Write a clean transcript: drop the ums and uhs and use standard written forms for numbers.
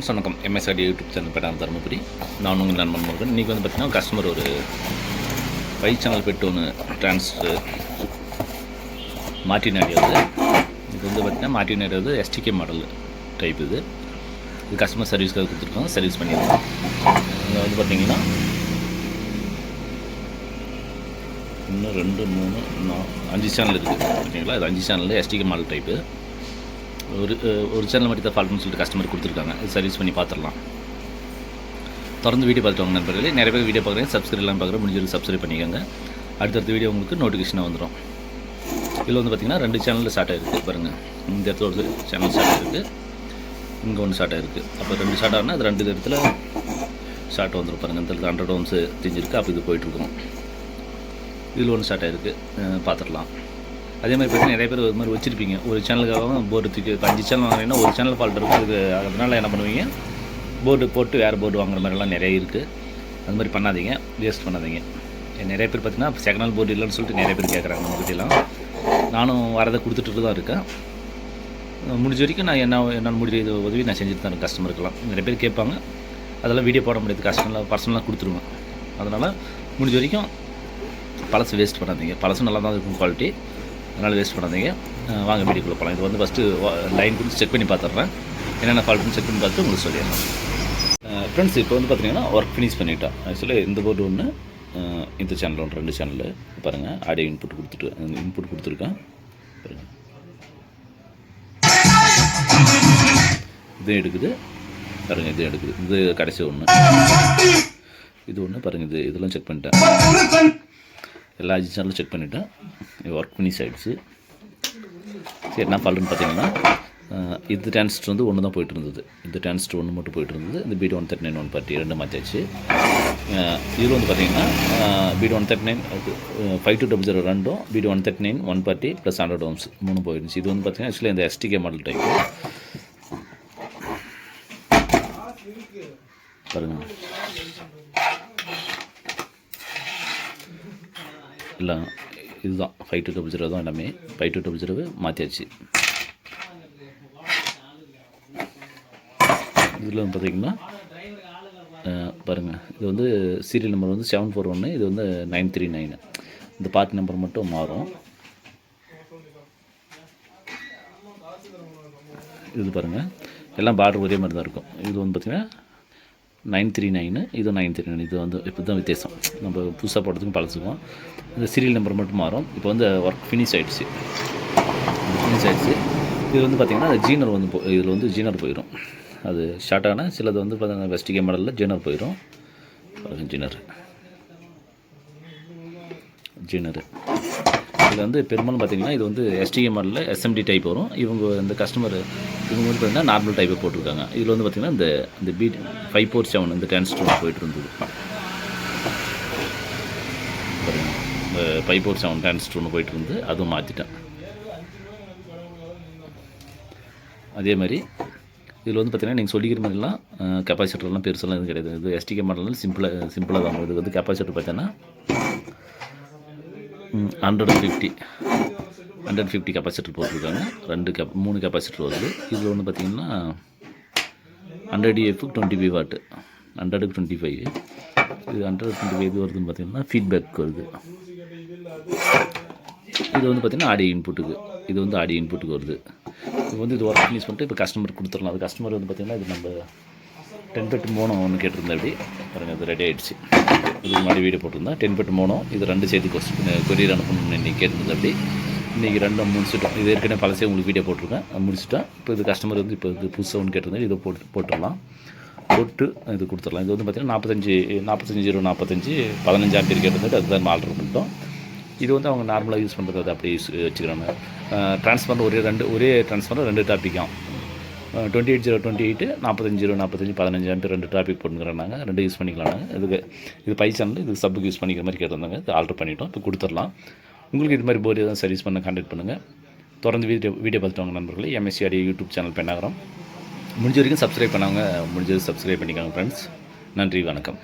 Friends வணக்கம். எம்எஸ்ஆடி YouTube channel பேட்டான Dharmapuri. நான் உங்கள் நண்பன் முருகன். இன்றைக்கி வந்து பார்த்திங்கன்னா கஸ்டமர் ஒரு 5 சேனல் பெட்டு ஒன்று ட்ரான்ஸ்ஃபர் மார்டினாடி வருது. இது வந்து பார்த்திங்கன்னா மார்டினாடி வந்து எஸ்டிகே மாடல் டைப். இது கஸ்டமர் சர்வீஸ்க்காக கொடுத்துருக்கோம், சர்வீஸ் பண்ணியிருக்கோம். இங்கே வந்து பார்த்திங்கன்னா 1 2 3 4 5 சேனல் இருக்குது ஓகேங்களா. இது 5 சேனலில் எஸ்டிகே மாடல் டைப்பு. ஒரு சேனல் மட்டும் தான் ஃபால்ட்னு சொல்லிட்டு கஸ்டமர் கொடுத்துருக்காங்க. சர்வீஸ் பண்ணி பார்த்துடலாம். தொடர்ந்து வீடியோ பார்த்துட்டு வாங்க நண்பர்களே. நிறைய பேர் வீடியோ பார்க்குறேன், சப்ஸ்கிரைப்லாம் பார்க்குறேன். முடிஞ்சது சப்ஸ்கிரைப் பண்ணிக்கோங்க. அடுத்தடுத்த வீடியோ உங்களுக்கு நோட்டிஃபிகேஷனாக வந்துடும். இதில் வந்து பார்த்திங்கன்னா 2 சேனலில் ஸ்டார்ட் ஆகிருக்கு பாருங்கள். இந்த இடத்துல ஒரு சேனல் ஸ்டார்ட் ஆகிருக்கு, இங்கே ஒன்று ஸ்டார்ட் ஆகிருக்கு. அப்போ 2 ஸ்டார்ட் ஆனால் அது 2 இடத்துல ஸ்டார்ட் வந்துடும் பாருங்கள். இந்த இடத்துல 100 ஓம்ஸ் தெரிஞ்சிருக்கு. அப்போ இது போயிட்டுருக்கோம். இதில் ஒன்று ஸ்டார்ட் ஆகிருக்கு, பார்த்துடலாம். அதே மாதிரி பார்த்தீங்கன்னா நிறைய பேர் இது மாதிரி வச்சுருப்பீங்க. ஒரு சேனலுக்காகவும் போர்டு தூக்கி 5 சேனல் வாங்குறீங்கன்னா ஒரு சேனல் ஃபால்ட் இருக்கும். அதுக்கு அதனால் என்ன பண்ணுவீங்க, போர்டு போட்டு வேறு போர்டு வாங்குற மாதிரிலாம் நிறைய இருக்குது. அது மாதிரி பண்ணாதீங்க, வேஸ்ட் பண்ணாதீங்க. நிறைய பேர் பார்த்திங்கன்னா செகண்ட் ஹேண்ட் போர்டு இல்லைன்னு சொல்லிட்டு நிறைய பேர் கேட்குறாங்க நம்மகிட்டலாம். நானும் வரதை கொடுத்துட்டு தான் இருக்கேன். முடிஞ்ச வரைக்கும் நான் என்னால் முடிஞ்ச உதவி நான் செஞ்சுட்டு தான் இருக்கேன் கஸ்டமருக்கெல்லாம். நிறைய பேர் கேட்பாங்க, அதெல்லாம் வீடியோ போட முடியாது, கஸ்டமரில் பர்சனலாக கொடுத்துருவேன். அதனால் முடிஞ்ச வரைக்கும் பழசு வேஸ்ட் பண்ணாதீங்க. பழசும் நல்லா தான் இருக்கும் குவாலிட்டி, அதனால் வேஸ்ட் பண்ணாதீங்க. வாங்க வீடியோக்குள்ளே போகலாம். இது வந்து ஃபஸ்ட்டு லைன் கொடுத்து செக் பண்ணி பார்த்துட்றேன். என்னென்ன ஃபால்ட்டுன்னு செக் பண்ணி பார்த்து உங்களுக்கு சொல்லிடுறேன். ஃப்ரெண்ட்ஸ் இப்போ வந்து பார்த்திங்கன்னா ஒர்க் ஃபினிஷ் பண்ணிவிட்டோம். ஆக்சுவலாக இந்த போர்டு ஒன்று, இந்த சேனல் ஒன்று, 2 சேனலு பாருங்கள். ஆடியோ இன்புட் கொடுத்துருக்கேன் பாருங்கள். இது எடுக்குது பாருங்கள், இது எடுக்குது. இது கடைசி ஒன்று, இது ஒன்று பாருங்கள். இதெல்லாம் செக் பண்ணிட்டேன். எல்லா 5 சேனலும் செக் பண்ணிவிட்டேன். ஒர்க் ஃபினிஷ் ஆகிடுச்சு. சரி, என்ன ஃபால்ட்டுன்னு பார்த்தீங்கன்னா இது டிரான்சிஸ்டர் வந்து ஒன்று தான் போய்ட்டு இருந்தது. இந்த டிரான்சிஸ்டர் ஒன்று மட்டும் போய்ட்டு இருந்தது. இந்த BD 139 1 பார்ட்டி 2 மாற்றியாச்சு. இதில் வந்து பார்த்திங்கன்னா BD 139 5200 2, BD 139 1 party plus 100 ohms 3 போயிடுச்சு. இது வந்து பார்த்திங்கன்னா ஆக்சுவலி இந்த STK மாடல் டைப் பாருங்கள். இல்லை, இதுதான் 5200 தான் எல்லாமே. 5200 மாற்றியாச்சு. இதில் வந்து பார்த்திங்கன்னா பாருங்கள், இது வந்து சீரியல் நம்பர் வந்து 741, இது வந்து 939. இந்த பார்ட் நம்பர் மட்டும் மாறும். இது பாருங்கள், எல்லாம் பார்டர் ஒரே மாதிரி தான் இருக்கும். இது வந்து பார்த்திங்கன்னா 939, இது 939. இது வந்து இப்போ தான் வித்தியாசம். நம்ம புதுசாக போடுறதுக்கும் பழசுக்கும் இந்த சீரியல் நம்பர் மட்டும் மாறும். இப்போ வந்து ஒர்க் ஃபினிஷ் ஆகிடுச்சு. இது வந்து பார்த்திங்கன்னா ஜீனர் வந்து இதில் வந்து ஜீனர் போயிடும். அது ஷார்ட்டான சிலது வந்து பார்த்தீங்கன்னா STK மாடலில் ஜீனர் போயிடும். ஜீனர் இதில் வந்து பெரும்பாலும் பார்த்திங்கன்னா இது வந்து STK மாடலில் SMD டைப் வரும். இவங்க இந்த கஸ்டமர் வந்து பார்த்திங்கன்னா நார்மல் டைப்பை போட்டிருக்காங்க. இதில் வந்து பார்த்திங்கன்னா இந்த BD 547 இந்த டிரான்சிஸ்டர் போயிட்டு இருந்தது. இந்த 547 டிரான்சிஸ்டர் ஒன்று போயிட்டு இருந்து அதுவும் மாற்றிட்டேன். அதே மாதிரி இதில் வந்து பார்த்திங்கன்னா நீங்கள் சொல்லிக்கிற மாதிரிலாம் கெப்பாசிட்டர்லாம் பெருசெல்லாம் எதுவும் கிடையாது. இது STK மாடலில் சிம்பிளாக தான். இது வந்து கெப்பாசிட்டர் பார்த்தீங்கன்னா 150 கெப்பாசிட்டர் போட்டிருக்காங்க. 3 கெப்பாசிட்டர் வருது. இதில் வந்து பார்த்திங்கன்னா 100 25 வாட்டு, 100க்கு 25. இது 125 இது வருதுன்னு பார்த்திங்கன்னா ஃபீட்பேக் வருது. இது வந்து பார்த்திங்கன்னா ஆடியோ இன்புட்டுக்கு வருது. இது வந்து இது ஒர்க் ஃபினிஷ் பண்ணிட்டு இப்போ கஸ்டமர் கொடுத்துடலாம். அது கஸ்டமர் வந்து பார்த்திங்கன்னா இது நம்ம 10 பெட் மோனோ ஒன்று கேட்டிருந்தேன். அப்படி பாருங்கள், அது ரெடி ஆகிடுச்சு. இதுக்கு முன்னாடி வீடியோ போட்டிருந்தேன். 10 பெட் மோனோ இது 2 சேர்த்து கொரியர் அனுப்பணும்னு இன்றைக்கி கேட்டிருந்தது. அப்படி இன்றைக்கி 2 முடிச்சுட்டோம். இது ஏற்கனவே பழசே உங்களுக்கு வீடியோ போட்டிருக்கேன், முடிச்சுட்டேன். இப்போ இது கஸ்டமர் வந்து இப்போ இது புதுசாக ஒன்று கேட்டிருந்தேன். இதை போட்டுடலாம், போட்டு இது கொடுத்துடலாம். இது வந்து பார்த்திங்கன்னா 45 15 ஆம்பியர் கேட்டிருந்தது. அதுதான் ஆர்டர் பண்ணிட்டோம். இது வந்து அவங்க நார்மலாக யூஸ் பண்ணுறது, அதை அப்படியே வச்சுக்கிறாங்க. ட்ரான்ஸ்ஃபார்மர் ஒரே ட்ரான்ஸ்ஃபார்மர் 2 டாப்பிக்காகும். 28028 45 15 ஆம்பியர் 2 டாபிக் போட்டுக்கிறாங்க. 2 யூஸ் பண்ணிக்கலாங்க. இது 5 சேனல் இது சப்புக்கு யூஸ் பண்ணிக்கிற மாதிரி கேட்டிருந்தாங்க. இது ஆல்டர் பண்ணிட்டோம். இப்போ கொடுத்துடலாம். உங்களுக்கு இது மாதிரி போர்டு எதாவது சர்வீஸ் பண்ண கான்டாக்ட் பண்ணுங்கள். தொடர்ந்து வீடியோ பார்த்துட்டு வாங்க நண்பர்களே. MSCRD YouTube channel Pennagaram. முடிஞ்ச வரைக்கும் சப்ஸ்கிரைப் பண்ணாங்க, முடிஞ்சது சப்ஸ்கிரைப் பண்ணிக்கோங்க ஃப்ரெண்ட்ஸ். நன்றி, வணக்கம்.